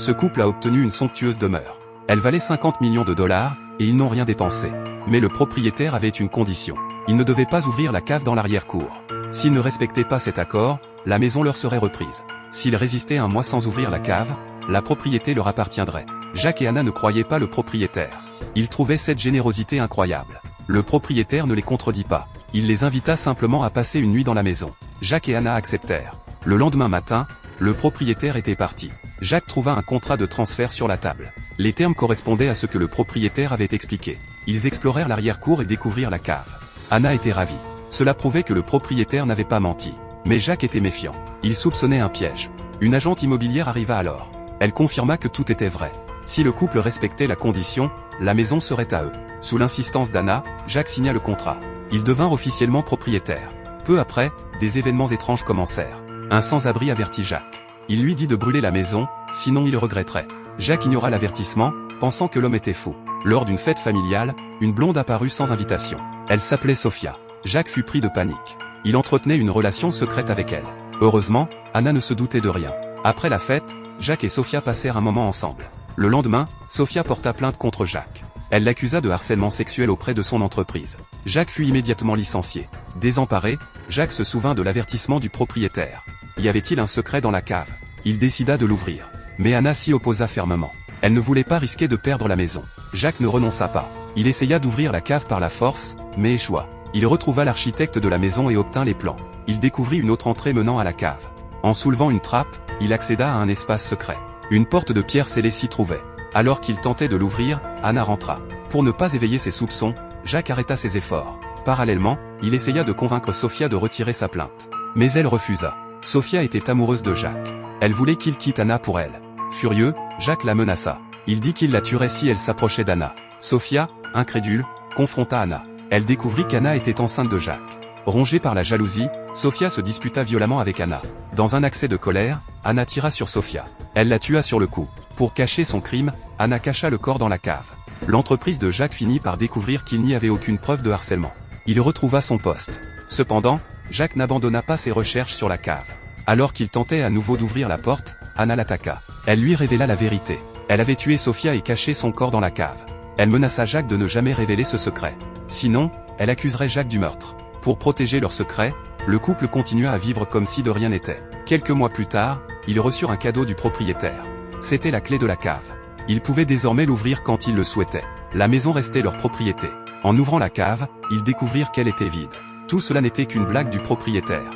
Ce couple a obtenu une somptueuse demeure. Elle valait 50 millions de dollars, et ils n'ont rien dépensé. Mais le propriétaire avait une condition. Il ne devait pas ouvrir la cave dans l'arrière-cour. S'ils ne respectaient pas cet accord, la maison leur serait reprise. S'ils résistaient un mois sans ouvrir la cave, la propriété leur appartiendrait. Jacques et Anna ne croyaient pas le propriétaire. Ils trouvaient cette générosité incroyable. Le propriétaire ne les contredit pas. Il les invita simplement à passer une nuit dans la maison. Jacques et Anna acceptèrent. Le lendemain matin, le propriétaire était parti. Jacques trouva un contrat de transfert sur la table. Les termes correspondaient à ce que le propriétaire avait expliqué. Ils explorèrent l'arrière-cour et découvrirent la cave. Anna était ravie. Cela prouvait que le propriétaire n'avait pas menti. Mais Jacques était méfiant. Il soupçonnait un piège. Une agente immobilière arriva alors. Elle confirma que tout était vrai. Si le couple respectait la condition, la maison serait à eux. Sous l'insistance d'Anna, Jacques signa le contrat. Ils devinrent officiellement propriétaires. Peu après, des événements étranges commencèrent. Un sans-abri avertit Jacques. Il lui dit de brûler la maison, sinon il regretterait. Jacques ignora l'avertissement, pensant que l'homme était fou. Lors d'une fête familiale, une blonde apparut sans invitation. Elle s'appelait Sophia. Jacques fut pris de panique. Il entretenait une relation secrète avec elle. Heureusement, Anna ne se doutait de rien. Après la fête, Jacques et Sophia passèrent un moment ensemble. Le lendemain, Sophia porta plainte contre Jacques. Elle l'accusa de harcèlement sexuel auprès de son entreprise. Jacques fut immédiatement licencié. Désemparé, Jacques se souvint de l'avertissement du propriétaire. Y avait-il un secret dans la cave? Il décida de l'ouvrir. Mais Anna s'y opposa fermement. Elle ne voulait pas risquer de perdre la maison. Jacques ne renonça pas. Il essaya d'ouvrir la cave par la force, mais échoua. Il retrouva l'architecte de la maison et obtint les plans. Il découvrit une autre entrée menant à la cave. En soulevant une trappe, il accéda à un espace secret. Une porte de pierre scellée s'y trouvait. Alors qu'il tentait de l'ouvrir, Anna rentra. Pour ne pas éveiller ses soupçons, Jacques arrêta ses efforts. Parallèlement, il essaya de convaincre Sophia de retirer sa plainte. Mais elle refusa. Sophia était amoureuse de Jacques. Elle voulait qu'il quitte Anna pour elle. Furieux, Jacques la menaça. Il dit qu'il la tuerait si elle s'approchait d'Anna. Sophia, incrédule, confronta Anna. Elle découvrit qu'Anna était enceinte de Jacques. Rongée par la jalousie, Sophia se disputa violemment avec Anna. Dans un accès de colère, Anna tira sur Sophia. Elle la tua sur le coup. Pour cacher son crime, Anna cacha le corps dans la cave. L'entreprise de Jacques finit par découvrir qu'il n'y avait aucune preuve de harcèlement. Il retrouva son poste. Cependant, Jacques n'abandonna pas ses recherches sur la cave. Alors qu'il tentait à nouveau d'ouvrir la porte, Anna l'attaqua. Elle lui révéla la vérité. Elle avait tué Sophia et caché son corps dans la cave. Elle menaça Jacques de ne jamais révéler ce secret. Sinon, elle accuserait Jacques du meurtre. Pour protéger leur secret, le couple continua à vivre comme si de rien n'était. Quelques mois plus tard, ils reçurent un cadeau du propriétaire. C'était la clé de la cave. Ils pouvaient désormais l'ouvrir quand ils le souhaitaient. La maison restait leur propriété. En ouvrant la cave, ils découvrirent qu'elle était vide. Tout cela n'était qu'une blague du propriétaire.